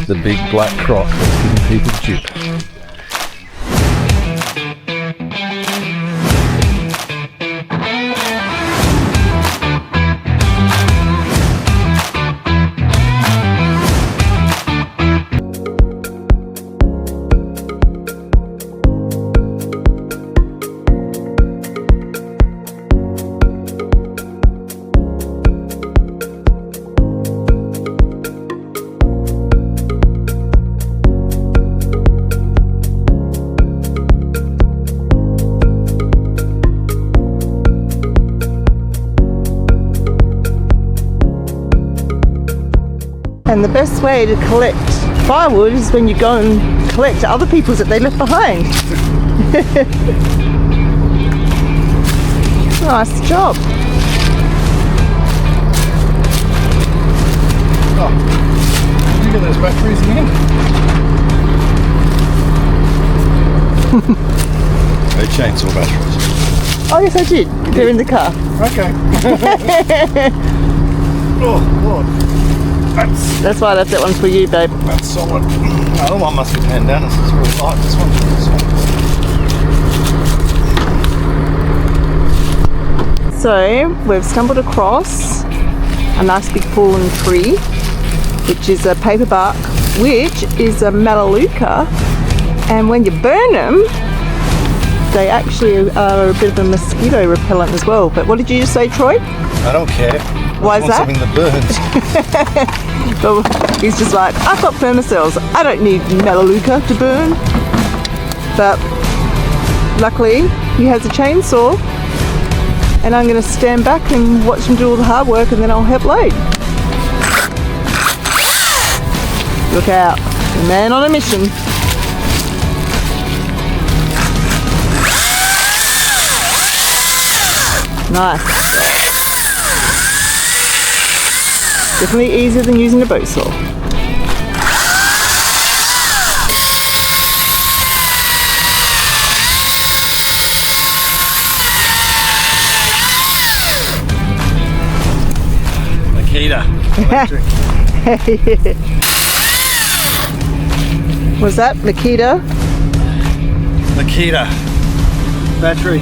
the big black crop that's giving people jip. And the best way to collect firewood is when you go and collect other people's that they left behind. Nice job. Oh, did you get those batteries again? They chainsaw batteries. Oh yes, I did. They're in the car. Okay. Oh, Lord. That's why I left that one for you, babe. That's solid. The other one must be pandanus. It's really light. This one. So we've stumbled across a nice big fallen tree, which is a paper bark, which is a melaleuca, and when you burn them, they actually are a bit of a mosquito repellent as well. But what did you just say, Troy? I don't care. Why is that? Something that burns. Well, he's just like, I've got thermocells. I don't need melaleuca to burn. But luckily, he has a chainsaw, and I'm going to stand back and watch him do all the hard work, and then I'll help load. Look out, a man on a mission. Nice. Definitely easier than using a boat saw. Makita. Was that Makita? Makita. Battery.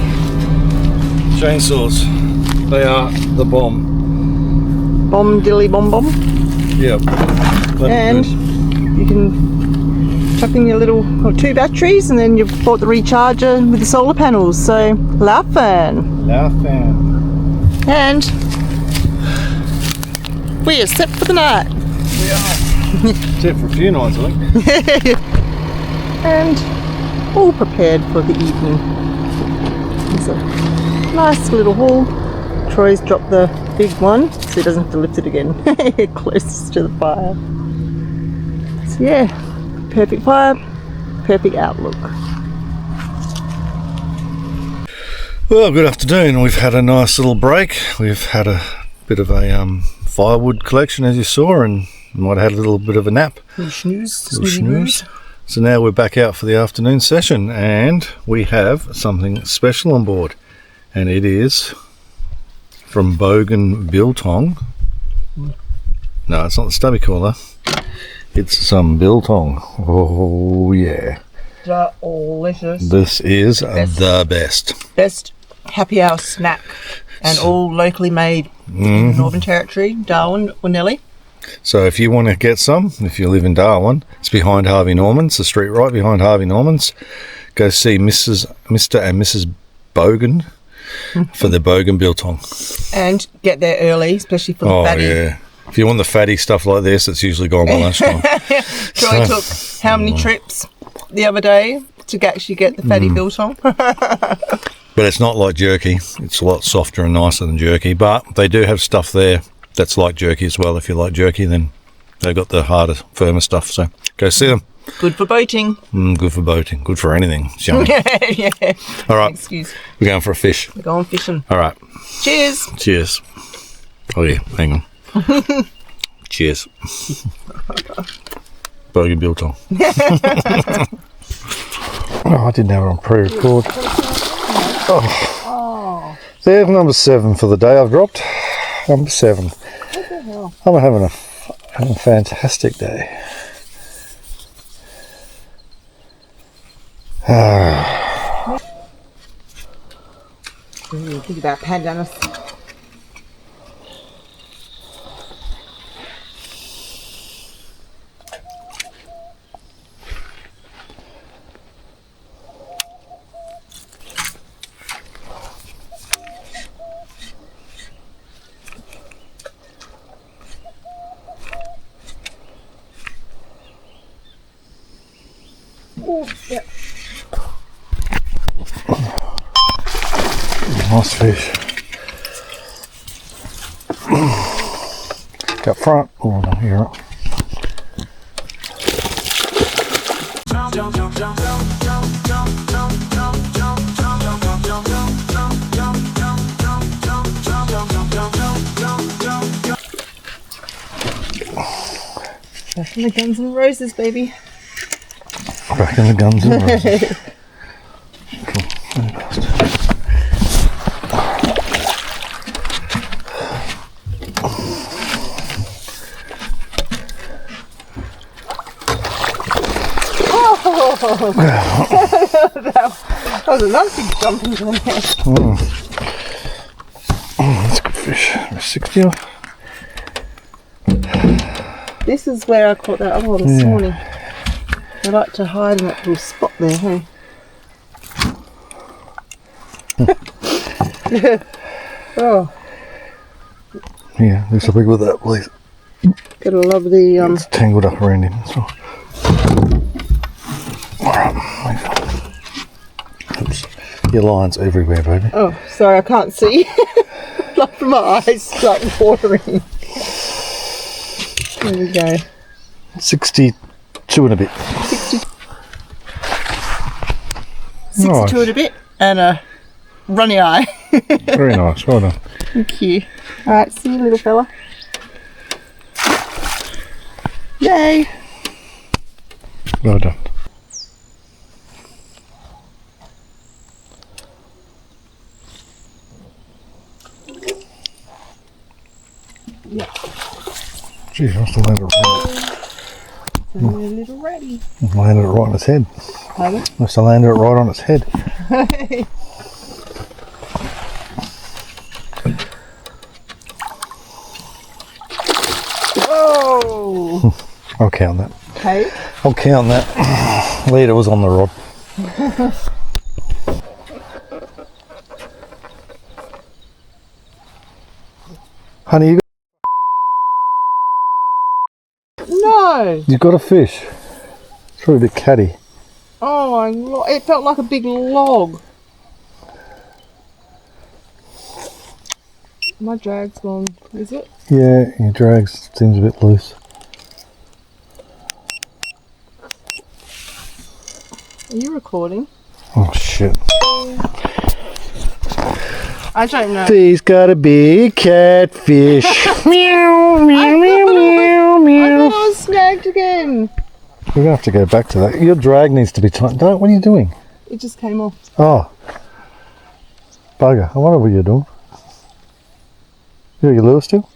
Chainsaws. They are the bomb. Bomb dilly bomb bomb. Yep. And you can chuck in your little two batteries, and then you've bought the recharger with the solar panels. So laughing. Laughing. And we are set for the night. We are. Set for a few nights, I think. And all prepared for the evening. It's a nice little haul. Troy's dropped the big one, so he doesn't have to lift it again. Closest to the fire. So yeah, perfect fire, perfect outlook. Well, good afternoon. We've had a nice little break. We've had a bit of a firewood collection, as you saw, and might have had a little bit of a nap. Little snooze. So now we're back out for the afternoon session, and we have something special on board, and it is from Bogan Biltong. No, it's not the stubby caller. It's some biltong. Oh yeah. Delicious. This is the best. Best happy hour snack, and all locally made in the Northern Territory, Darwin or Nellie. So if you want to get some, if you live in Darwin, it's behind Harvey Norman's, the street right behind Harvey Norman's. Go see Mr. and Mrs. Bogan for the Bogan Biltong. And get there early, especially for the fatty. Oh yeah. If you want the fatty stuff like this, it's usually gone by lunchtime. Troy took how many trips the other day to actually get the fatty biltong? But it's not like jerky. It's a lot softer and nicer than jerky. But they do have stuff there that's like jerky as well. If you like jerky, then they've got the harder, firmer stuff. So go see them. Good for boating. Good for boating. Good for anything. Yeah. All right. Excuse. We're going for a fish. We're going fishing. All right. Cheers. Cheers. Oh yeah, hang on. Cheers. Bogan Biltong. Oh, I didn't have it on pre-record. Oh. There's number 7 for the day I've dropped. Number 7. What the hell? I'm having a fantastic day. Think about pandanus. Oh, yeah. Nice fish. Up front. Oh, no, you're up. Back in the Guns N' Roses, baby. Back in the Guns N' Roses. That was a nice big jump into the net. That's a good fish. 60 off. This is where I caught that other one this morning. They like to hide in that little spot there, hey? Oh. Yeah, do something with that, please. Gotta love the It's tangled up around him as well. Alright, oops. Your line's everywhere, baby. Oh, sorry, I can't see. Like from my eyes start watering. There we go. 62 and a bit. 62 and a bit, and a runny eye. Very nice, well done. Thank you. Alright, see you, little fella. Yay! Well done. Yeah. Geez, I must have landed it right. So you're a little ready. Landed it right on its head. Pardon? Must have landed it right on its head. Whoa! I'll count that. Okay. I'll count that. Leader was on the rod. Honey, No! you got a fish. It's probably a bit catty. Oh my god, it felt like a big log. My drag's gone, is it? Yeah, your drag seems a bit loose. Are you recording? Oh shit. I don't know. He's got a big catfish. Meow, meow, meow, meow, I meow. thought I was snagged again. We're going to have to go back to that. Your drag needs to be tight. Don't, what are you doing? It just came off. Oh. Bugger. I wonder what you're doing. You got your lure still?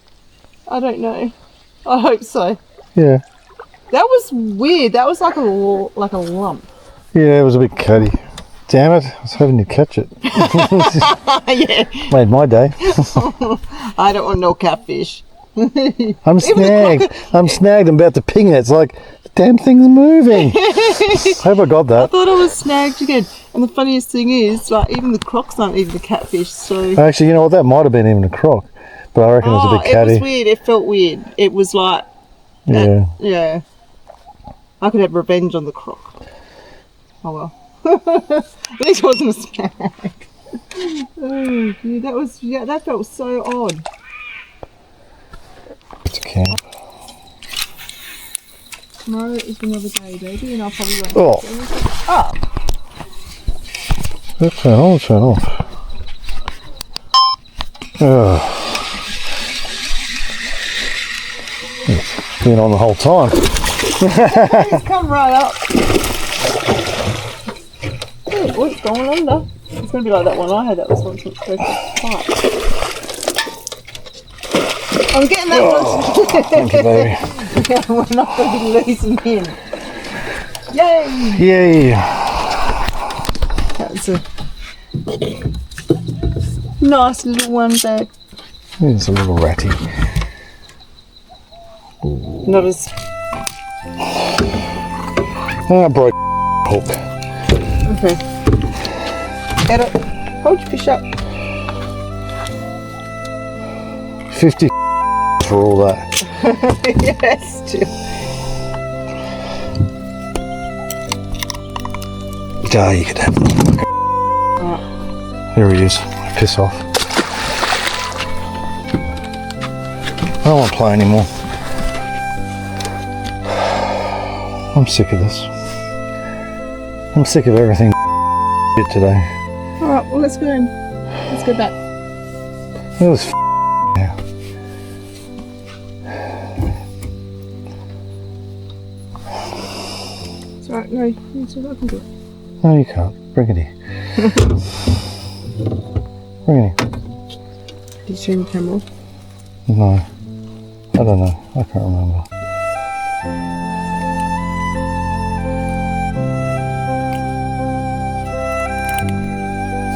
I don't know. I hope so. Yeah. That was weird. That was like a lump. Yeah, it was a bit catty. Damn it. I was hoping you'd catch it. Yeah. Made my day. I don't want no catfish. I'm snagged. I'm snagged. I'm about to ping it. It's like, the damn thing's moving. I hope I got I that. thought I was snagged again. And the funniest thing is, like, even the crocs aren't even a catfish, so... Actually, you know what? That might have been even a croc. But I reckon it was a bit catty. It was weird. It felt weird. It was like... Yeah. Yeah. I could have revenge on the croc. Oh well. At least it wasn't a snag. Oh, dude, that felt so odd. It's a camp. Tomorrow is another day, baby, and I'll probably won't. Oh. Oh. Let's turn on, turn off. It's been on the whole time. It's come right up. Oh, what's going under? It's going to be like that one I had. That was once it's so tight. I'm getting that one. Thank you, baby. We're not going to be losing him. Yay! Yay! It's a nice little one, babe. It's a little ratty. Not as... I broke hook. Okay. Get it. Hold your fish up. 50 for all that. Yes, still. Ah, you could have. Right. There he is. Piss off. I don't want to play anymore. I'm sick of this. I'm sick of everything today. Alright, well let's go in. Let's go back. It was now. It's alright, no, it's alright, I can do it. No, you can't. Bring it here. Bring it here. Did you turn the camera off? No. I don't know. I can't remember.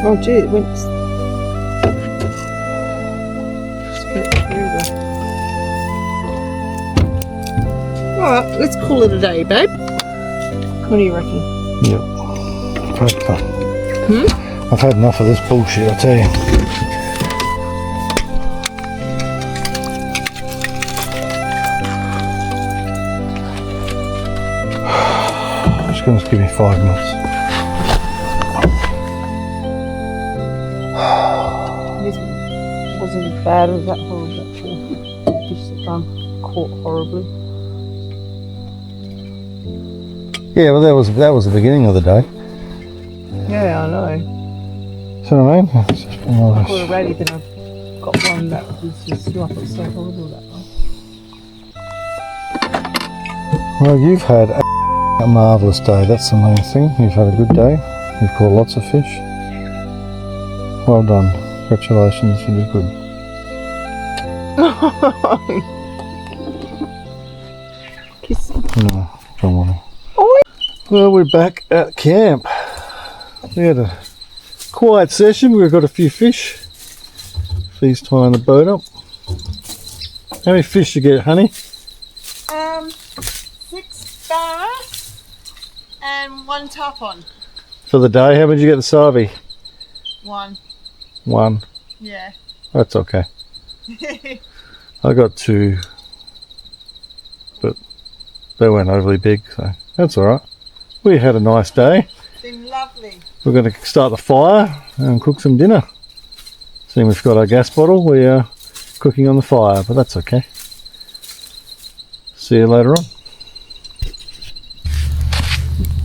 Oh gee, it went... Alright, let's call it a day, babe. What do you reckon? Yep. I've had enough of this bullshit, I tell you. Just gonna give me 5 minutes. This wasn't as bad as that horrible actually. Fish that I'm caught horribly. Yeah, well that was the beginning of the day. Yeah, I know. See what I mean? It's just been all I this- caught already, then I've got one that was just like it's so horrible that one. Well, you've had a marvellous day, that's the main thing. You've had a good day. You've caught lots of fish. Well done. Congratulations, you did good. Kiss. No, don't want to. Oh, Well, we're back at camp. We had a quiet session. We've got a few fish. Fee's tying the boat up. How many fish you get, honey? 6 bass and 1 tarpon. For the day, how many did you get the sarvi? 1. 1. Yeah. That's okay. I got 2, but they weren't overly big, so that's alright. We had a nice day. It's been lovely. We're going to start the fire and cook some dinner. Seeing we've got our gas bottle, we are cooking on the fire, but that's okay. See you later on.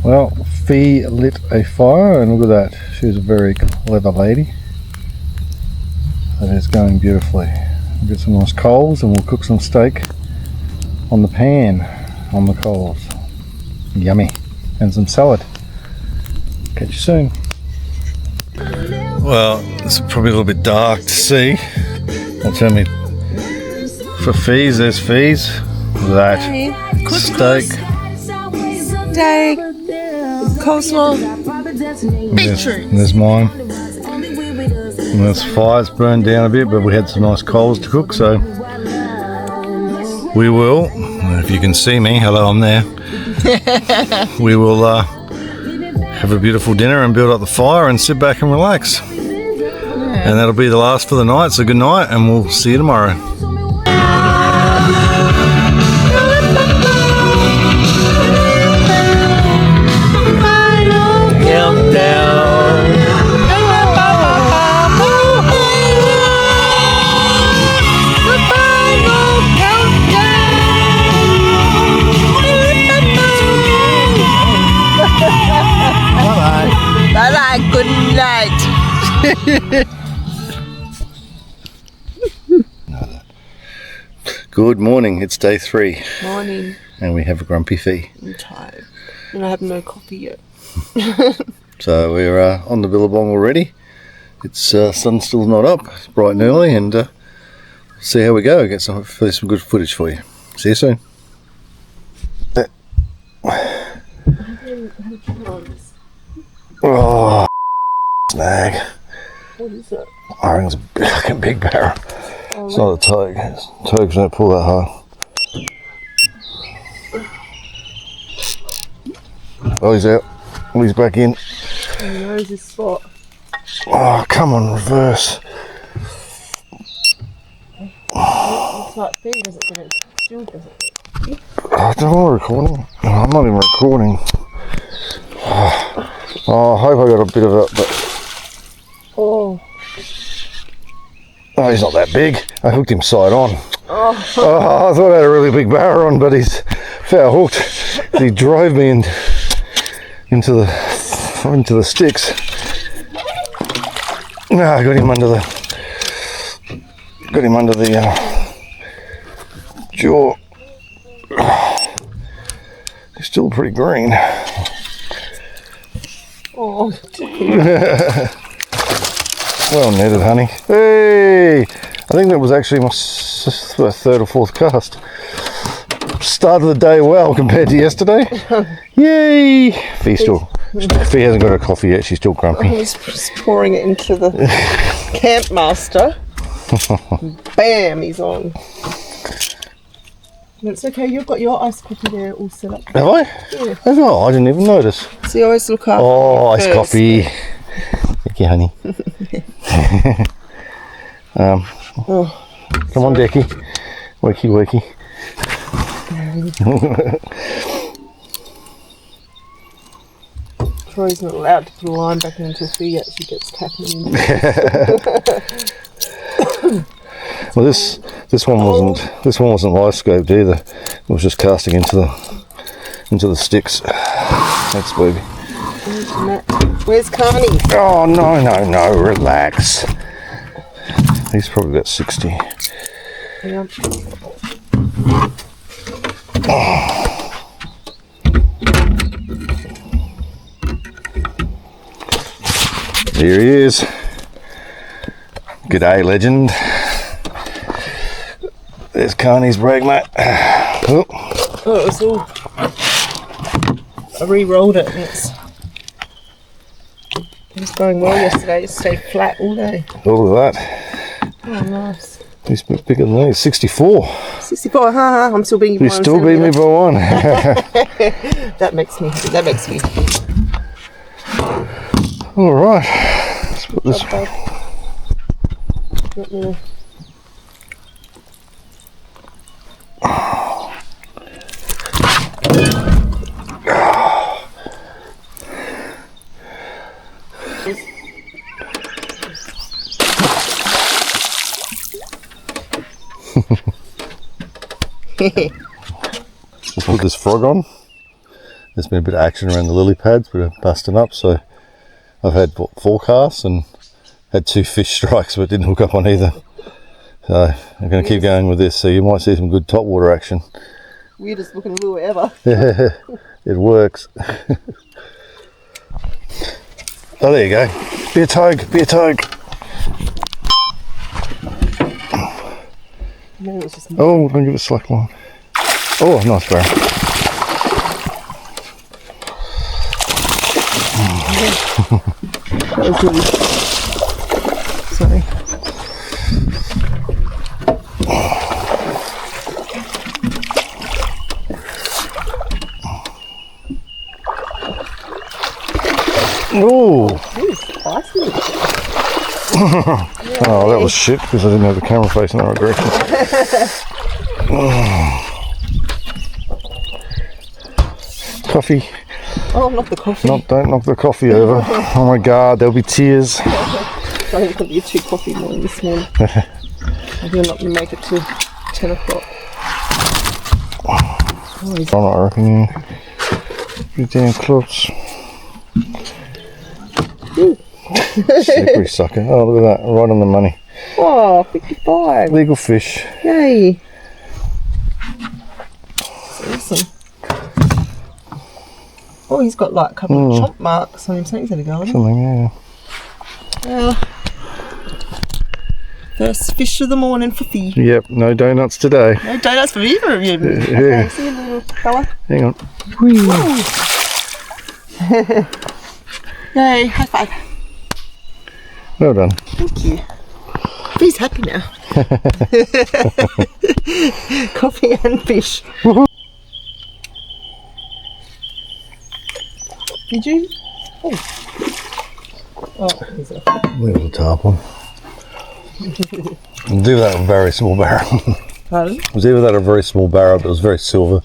Well, Fee lit a fire, and look at that. She's a very clever lady. That is going beautifully. We'll get some nice coals and we'll cook some steak on the pan, on the coals. Yummy. And some salad. Catch you soon. Well, it's probably a little bit dark to see. I'll tell me. For Fees, there's Fees. That steak. Steak. Coleslaw. There's mine. And this fire's burned down a bit, but we had some nice coals to cook, so we will, if you can see me, hello, I'm there. We will have a beautiful dinner and build up the fire and sit back and relax. And that'll be the last for the night, so good night, and we'll see you tomorrow. Bye-bye. Good night. Good morning, it's day 3, Morning. and we have a grumpy Fee. I'm tired. And I have no coffee yet. So we're on the Billabong already. It's sun's still not up, it's bright and early, and see how we go. Get some good footage for you. See you soon. Oh. snag. What is it? I think it's a fucking big barra. Oh, It's not a togue. Togues don't pull that hard. Oh, he's out. Oh, he's back in. He knows his spot. Oh, come on, reverse. It's like B, does it? But it still doesn't. I don't know, recording. No, I'm not even recording. Oh, I hope I got a bit of it, but... Oh. Oh, he's not that big. I hooked him side on. Oh. Oh, I thought I had a really big barra on, but he's foul hooked. He drove me into the sticks. No, I got him under the jaw. He's still pretty green. Oh. Well netted, honey. Hey! I think that was actually my third or fourth cast. Started the day well compared to yesterday. Yay! Fee hasn't got her coffee yet, she's still grumpy. I was just pouring it into the camp master. Bam, he's on. It's okay, you've got your iced coffee there all set up. Have I? Yeah. Have I? I didn't even notice. So you always look up. Oh, iced coffee. Thank you, honey. Come on, Decky. Wakey, wakey. Troy's not allowed to put a line back in until Fee actually gets tapping in. Well, this one wasn't live scoped either. It was just casting into the sticks. Thanks, baby. Where's Carney? Oh no! Relax. He's probably about 60. Yeah. Here he is. G'day, legend. There's Carney's brag, mate. Oh, it was all... I re-rolled it and it was going well yesterday. It stayed flat all day. Look at that. Oh, nice. He's a bit bigger than me. 64. 64, haha. I'm still being... You still beat me by one. That makes me happy. All right. Let's put this... We'll put this frog on. There's been a bit of action around the lily pads, but they're busting up, so I've had 4 casts and had 2 fish strikes, but didn't hook up on either. So I'm going to keep going with this, so you might see some good topwater action. Weirdest looking lure ever. It works. Oh, there you go. Be a togue. No, it's just... Oh, don't give it a slack line. Oh, nice barrel. That was really... Sorry. Oh! Ooh, spicy. Oh, that was shit because I didn't have the camera facing the right direction. Coffee. Oh, not the coffee. Don't knock the coffee over. Oh my god, there'll be tears. I think it's going to be a 2 coffee morning this morning. I think I'm not going to make it till 10 o'clock. Oh, I reckon, yeah. You damn close. Slippery sucker. Oh, look at that. Right on the money. Oh, 55. Legal fish. Yay. That's awesome. Oh, he's got like a couple of chomp marks on him. Something's going to go on him. Something, yeah. Well, first fish of the morning for Fee. Yep, no donuts today. No donuts for either of you. Okay, see you, little fella. Hang on. Yay, high five. Well done. Thank you. He's happy now. Coffee and fish. Did you? Oh, here's a... There's the top one. It was either that or a very small barrel. Pardon? It was either that or a very small barrel, but it was very silver.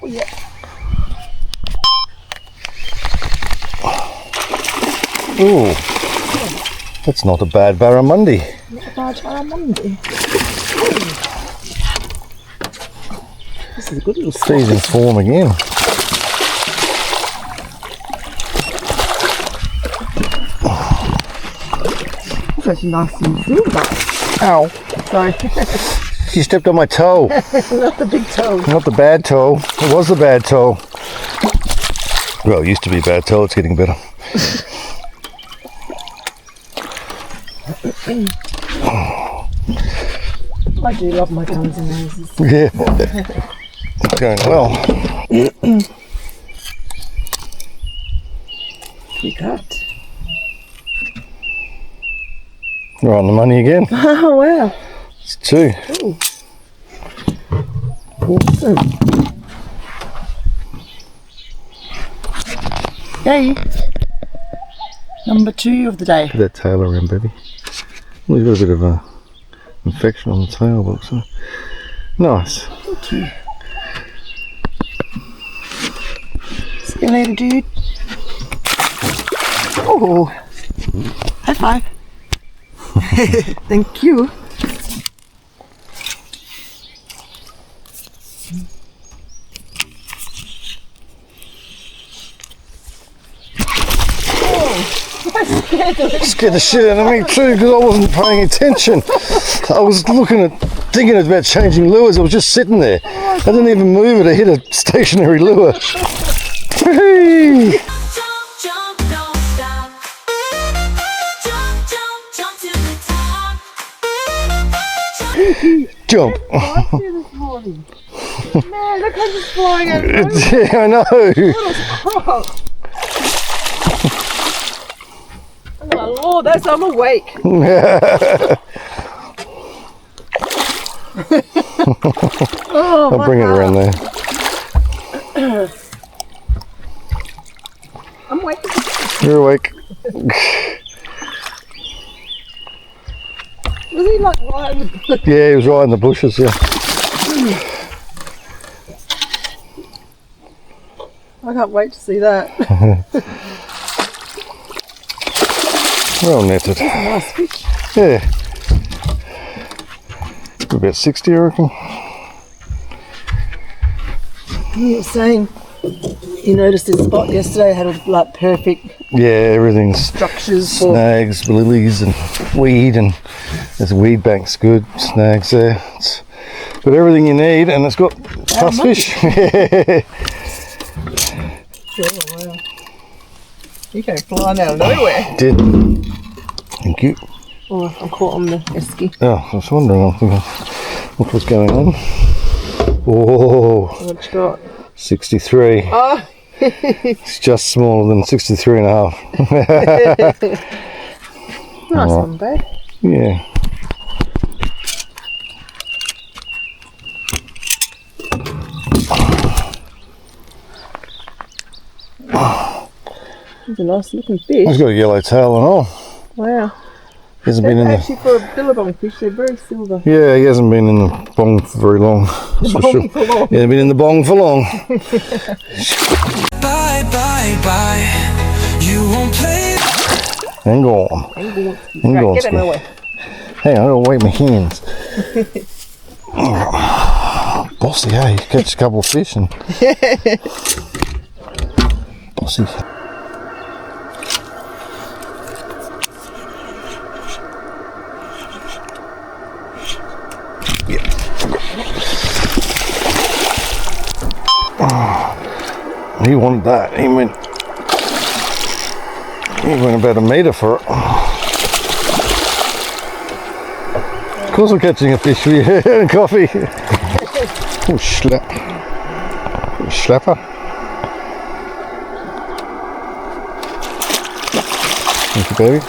Oh, yeah. Ooh, that's not a bad barramundi. Not a bad barramundi. This is a good little spot. Season's form again. It's actually nice and silver. Ow. Sorry. You stepped on my toe. Not the big toe. Not the bad toe. It was the bad toe. Well, it used to be bad toe. It's getting better. I do love my guns and roses. Yeah. It's going well. We cut. We're on the money again. Oh wow. It's 2. Ooh. Awesome. Yay. Number 2 of the day. Put that tail around, baby. Well, he's got a bit of a infection on the tail, but so nice. Thank you. See you later, dude. Oh, high five. Thank you. Scared the shit out of me too, because I wasn't paying attention. I was thinking about changing lures. I was just sitting there. I didn't even move it. I hit a stationary lure. Whee! Jump. Man, look how he's flying over. Yeah, I know. Oh Lord, that's I'm awake. Oh, I'll bring it around there. I'm awake. You're awake. Was he like right in the bush? Yeah, he was right in the bushes, yeah. I can't wait to see that. Well netted. Nice fish. Yeah. About 60, I reckon. You were saying you noticed this spot yesterday had like perfect Yeah, everything's structures for snags, lilies and weed, and there's a weed bank's good, snags there. It's got everything you need, and it's got plus fish. Oh, wow. You came flying out of nowhere. Did. Thank you. Oh, I'm caught on the esky. Oh, I was wondering what was going on. Oh, What you got? 63. Oh, It's just smaller than 63 and a half. nice one, babe. Yeah. It's a nice looking fish. He's got a yellow tail and all. Wow. He hasn't been in the. Actually, for a billabong fish, they're very silver. Yeah, he hasn't been in the bong for very long. That's for sure. For long. He hasn't been in the bong for long. Bye, bye, bye. You won't play. Hang on. Hang on. Right, get out of my way. Hang on, I gotta wipe my hands. Bossy, hey, catch a couple of fish and. Bossy. He wanted that. He went about a metre for it. course I'm catching a fish for you and coffee. Oh, slap. Slapper. Thank you, baby.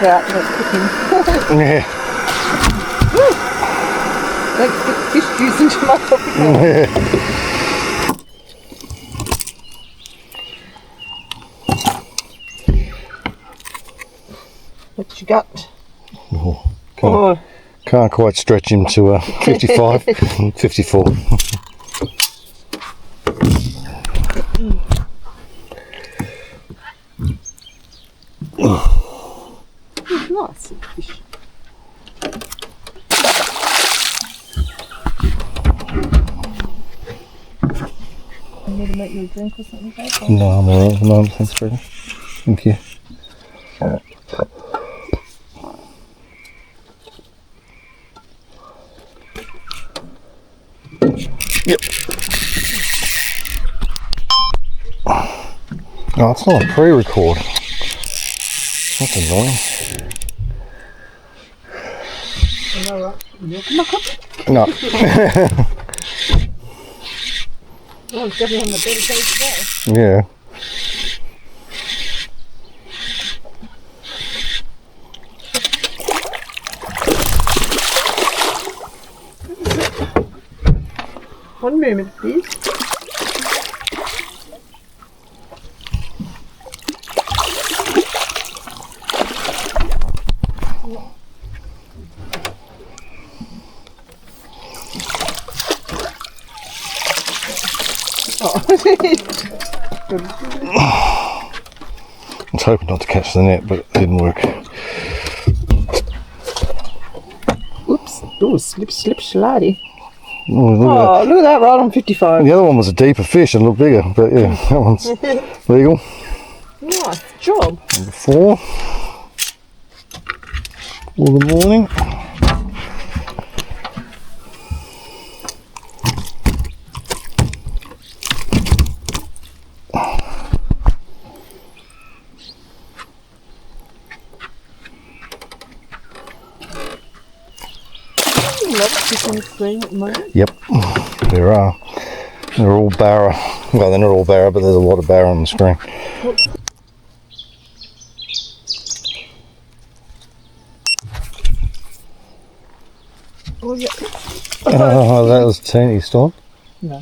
Yeah, that's cooking. Yeah. Don't put fish juice into my coffee cup. Yeah. What you got? Can't quite stretch him to 55, 54. Nice fish. You need to make you a drink or something, babe? No, I'm alright at the moment, thanks, Freddie. Thank you. Yep. Oh, it's not a pre-record. That's annoying. No. Oh, it's definitely on the better day today. Yeah. One moment, please. Oh. I was hoping not to catch the net, but it didn't work. Oops. Oh, slip, slidey. Oh, look at Oh, look at that, right on 55. the other one was a deeper fish and looked bigger, but yeah, that one's legal. Nice job. Number 4 for the morning. Fish on the screen at the moment. Yep, there are. They're all barra. Well, they're not all barra, but there's a lot of barra on the screen. Oh, yeah. Oh, that was teeny storm. No.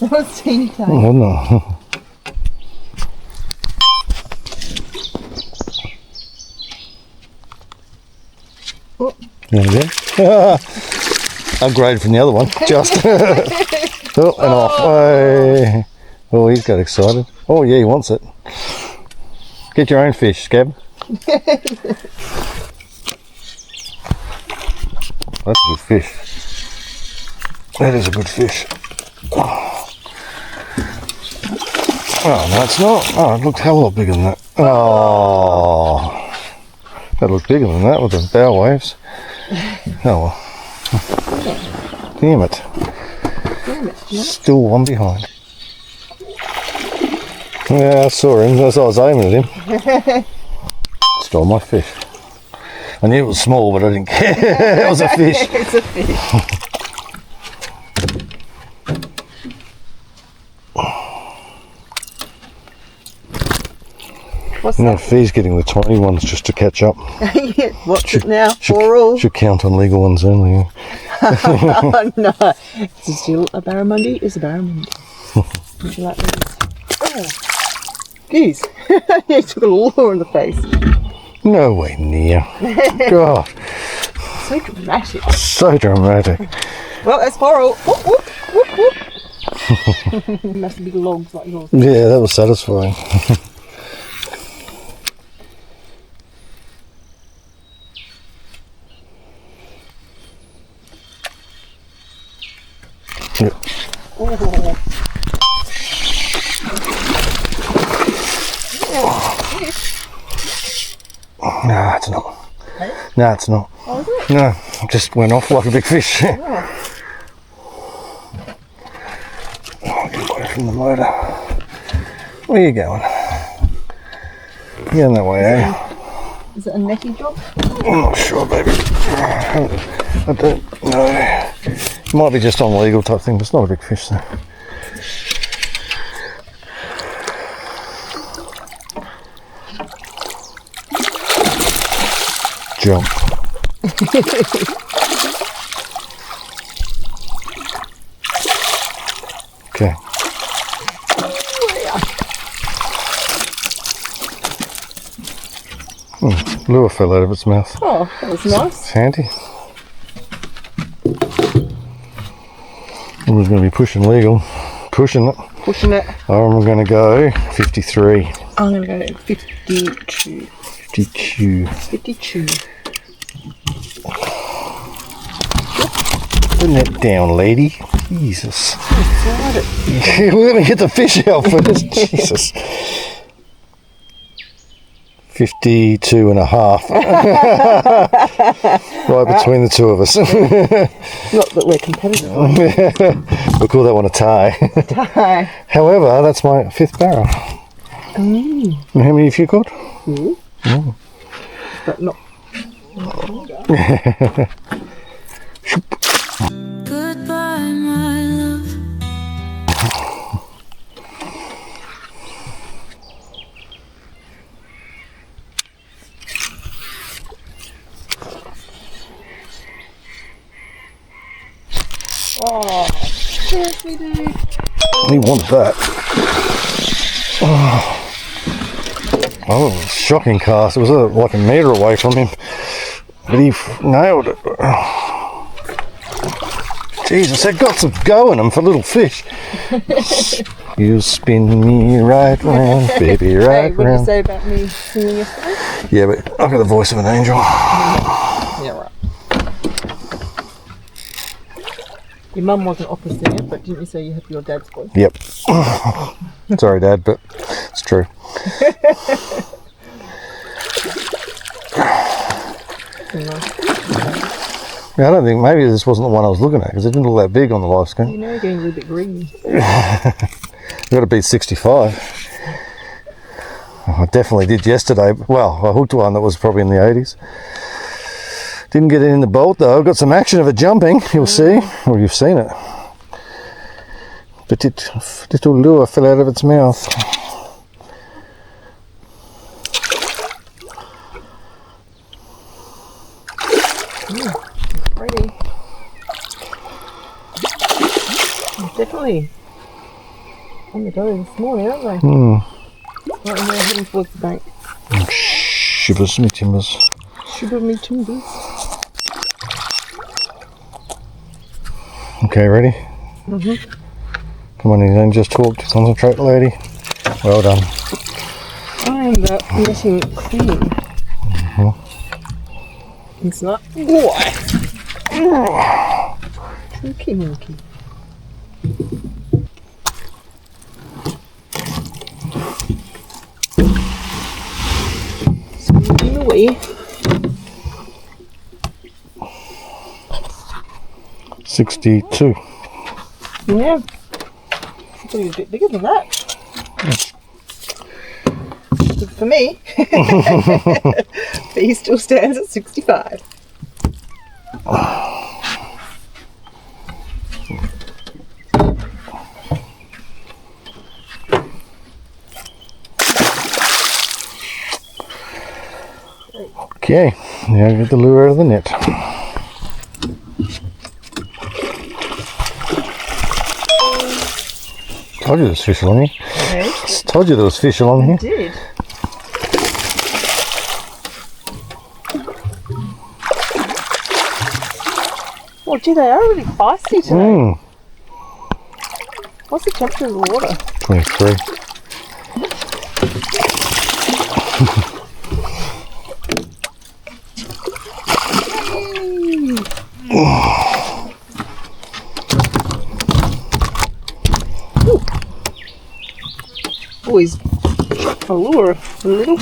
That was teeny tiny. Oh, no. Oh. There we go. Upgrade from the other one, just. Oh, and off. Hey. Oh, he's got excited. Oh, yeah, he wants it. Get your own fish, Scab. That's a good fish. That is a good fish. Oh, no, it's not. Oh, it looked a hell of a lot bigger than that. Oh. That looked bigger than that with the bow waves. Oh well. Damn it. Still one behind. Yeah, I saw him as I was aiming at him. Stole my fish. I knew it was small, but I didn't care. It was a fish. It's a fish. What's You know, Fee's getting the tiny ones just to catch up. that? What's it now? 4 all? Should count on legal ones only. Oh, no. It's still a barramundi. It's a barramundi. Would you like these? Oh. Geez. You took a lure in the face. No way near. God, So dramatic. so dramatic. Well, that's 4 all. Whoop, whoop, whoop, whoop. Must be logs like yours. Yeah, that was satisfying. Yep. Oh. Nah, it's not. Nah, it's not. Oh, is it? No, it just went off like a big fish. Oh. I'll get away from the motor. Where are you going? You're going that way, eh? Is it a netty job? I'm not sure, baby. I don't know. It might be just on legal type thing, but it's not a big fish though. Jump. Okay. Lure fell out of its mouth. Oh, that was nice. It's handy. We're going to be pushing legal. Pushing it. Pushing it. I'm going to go 53. I'm going to go 52. 52. 52. Put that down, lady. Jesus. Slide it. Let me get the fish out first. Jesus. 52 and a half. Right between the two of us. Not that we're competitive. We'll call that one a tie. Tie. However, that's my 5th barrel. And how many have you caught? 2. Oh. But not. Goodbye, my love. Oh, seriously, dude. He wanted that. Oh, it was a shocking cast. It was like a metre away from him. But he nailed it. Jesus, that got some go in them for little fish. You spin me right round, baby, right Hey, what did you round. say about me singing yesterday? Yeah, but I've got the voice of an angel. Yeah, right. Your mum wasn't opera singer, but didn't you say you had your dad's voice? Yep. Sorry, Dad, but it's true. Yeah, I don't think, maybe this wasn't the one I was looking at because it didn't look that big on the live screen. You know you're getting a little bit green. I've got to beat 65. I definitely did yesterday. Well, I hooked one that was probably in the 80s. Didn't get it in the bolt though. Got some action of it jumping, you'll see. Well, you've seen it. But little lure fell out of its mouth. Ready. Definitely on the go this morning, aren't they? Right, and they're heading towards the bank. Shivers me timbers. Shiver me timbers. Okay, ready? Come on, you don't just talk. Concentrate, lady. Well done. I am the missing queen. It's not. Why? Tricky monkey. Swimming away. 62. Yeah. I thought he was a bit bigger than that. Good for me. But he still stands at 65. Okay, now get the lure out of the net. Told you there was fish along here. Okay. Told you there was fish along here. Did. Oh, gee, they are really feisty today. What's the temperature of the water? 23. Always a lure a little.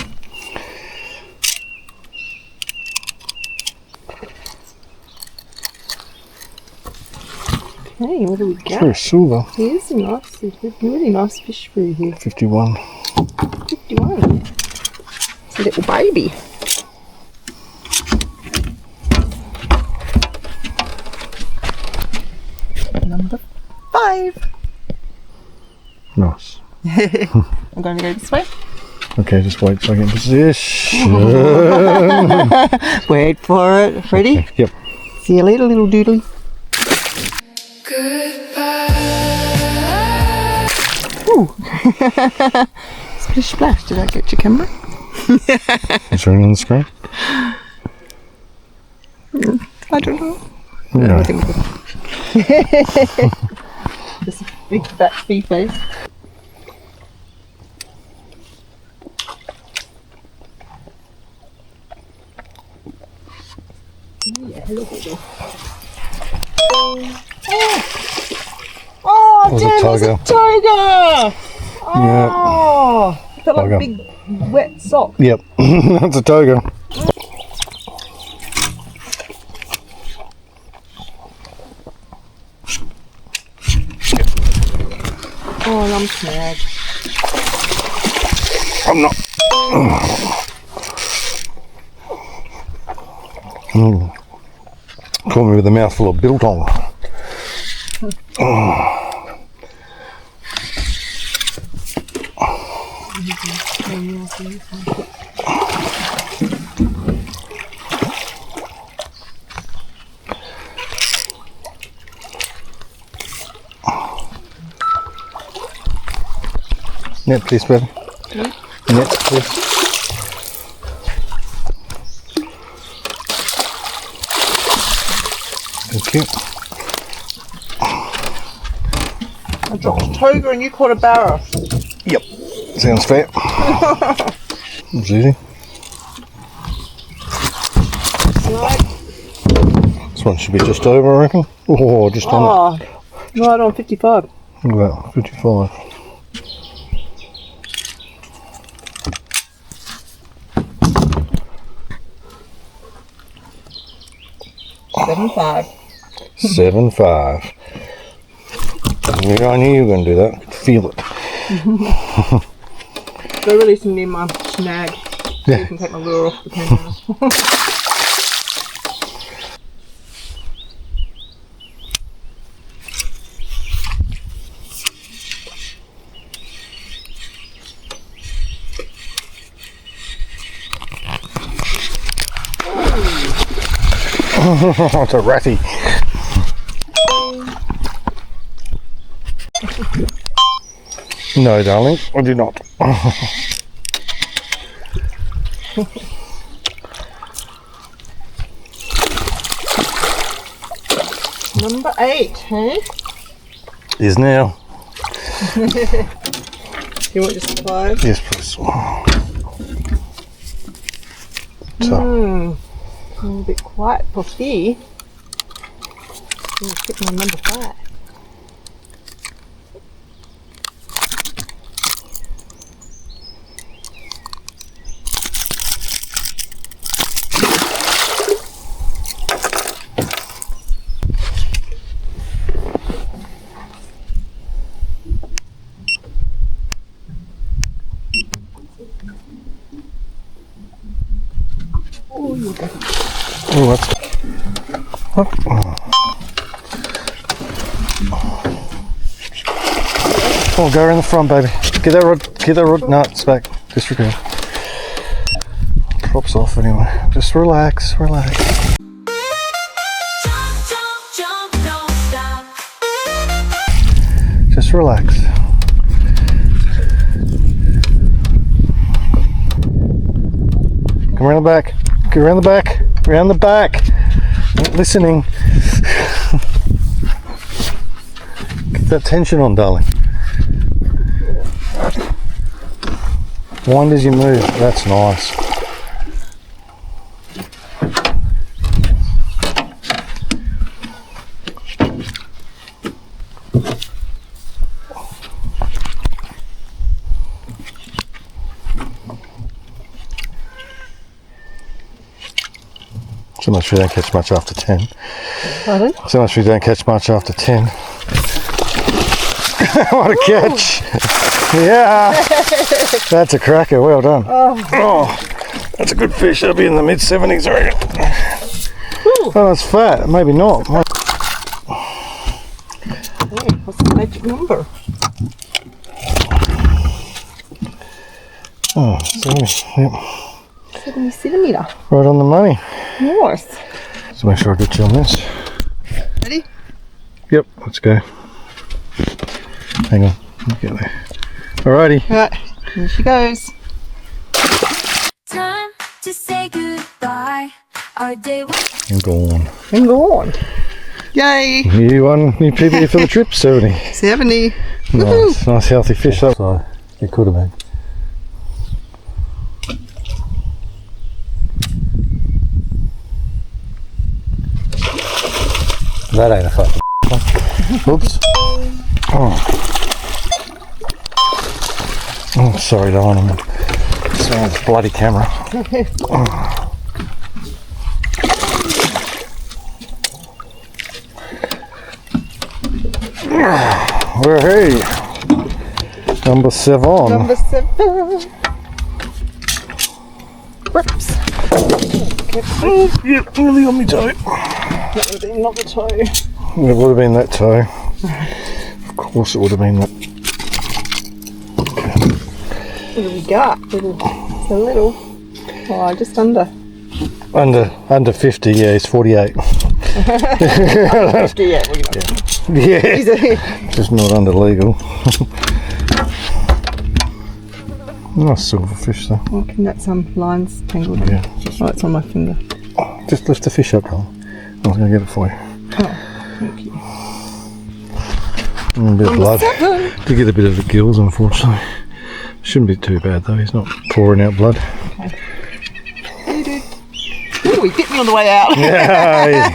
Okay, what do we It's get? very silver. Here's a nice, really nice fish through here. 51. 51. It's a little baby. wave. Nice. I'm going to go this way. Okay, just wait so I get in position. Wait for it. Ready? Okay, yep. See you later, little doodly. Ooh. Splish splash. Did I get your camera? Is there anything on the screen? I don't know. No. I think just a big fat bee face. Yeah, hello, hello. Oh, Was a damn, it's a tiger. tiger! Oh, it felt like a Tiger. big wet sock. Yep, that's a toga. Oh, I'm snagged. I'm not. Caught me with a mouthful of biltong. Net, please, baby. Net, please. Thank you. I dropped a toga and you caught a barra. Yep. Sounds fair. It's easy. This one should be just over, I reckon. Oh, just on it. Oh, right on 55. Look at that, 55. $7.5. 7.5. Yeah, I knew you were going to do that. I could feel it. They're releasing me my snag. Yeah. You can take my lure off the pen now. It's a ratty. No, darling, I do not. Number 8, hey? Is now. You want just 5? Yes, please. So, A little bit quiet for here. I'm pick my number 5. Oh, you got it. oh, that's. Oh, go around the front, baby. Get that rod. Get that rod. No, it's back. Disregard. Props off anyway. Just relax, relax. Just relax. Come around the back. Go around the back. Around the back. Not listening. Get that tension on, darling. Wind as you move. That's nice. So much we don't catch much after 10. Pardon? So much we don't catch much after 10. What a catch! Yeah! That's a cracker, well done. Oh, that's a good fish. That'll be in the mid 70s, I reckon. Oh, that's fat. Maybe not. What's the magic number. Oh, 70. Yep. 70 centimetre. Right on the money. Nice. So make sure I get you on this. Ready? Yep, let's go. Hang on, let me get there. Alrighty. Right, here she goes. Time to say goodbye. Our day was And gone. And gone. Yay! You won your PB for the trip, 70. 70. Nice, nice healthy fish that so it could have been. That ain't a fucking one. Oops. Oh, sorry, darling. I'm sorry, this bloody camera. Well, hey, number 7. Number 7. Whoops. Oh, yeah, nearly on my toe. That would have been not the toe. It would have been that toe. Of course, it would have been that. What do we got? It's a little. Oh, just under. Under 50, yeah, it's 48. 50, yeah. Yeah, just not under legal. Nice silverfish though. Oh, can that some lines tangled? Yeah. Oh, it's on my finger. Just lift the fish up, darling. I was going to get it for you. Oh, thank you. A bit of blood. 7. Did get a bit of the gills, unfortunately. Shouldn't be too bad though. He's not pouring out blood. Okay. Ooh, he bit me on the way out. Yay!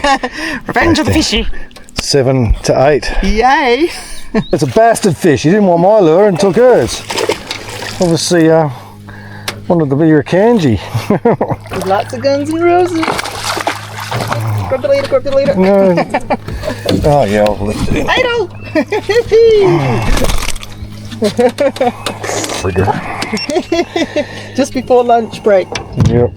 Revenge of the fishy. 7 to 8. Yay! It's a bastard fish. He didn't want my lure and took hers. Obviously, wanted to be your kanji. With lots of guns and roses. Grab the leader, grab the leader. No. Oh yeah, I'll lift it in. Idle! Frigger. Just before lunch break. Yep.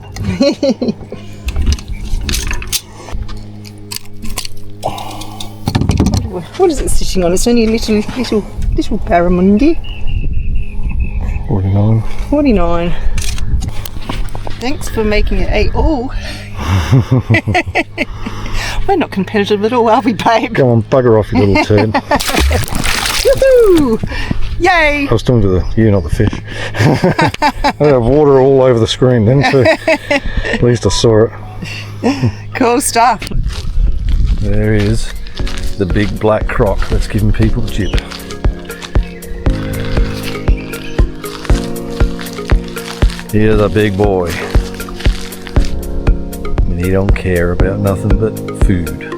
What is it sitting on? It's only a little barramundi. 49. 49. Thanks for making it 8 all. We're not competitive at all, are we, babe? Go on, bugger off, you little turd. Woohoo! Yay! I was talking to you, not the fish. I had water all over the screen then too. At least I saw it. Cool stuff. There is the big black croc that's giving people jip. Here's a big boy. And he don't care about nothing but food.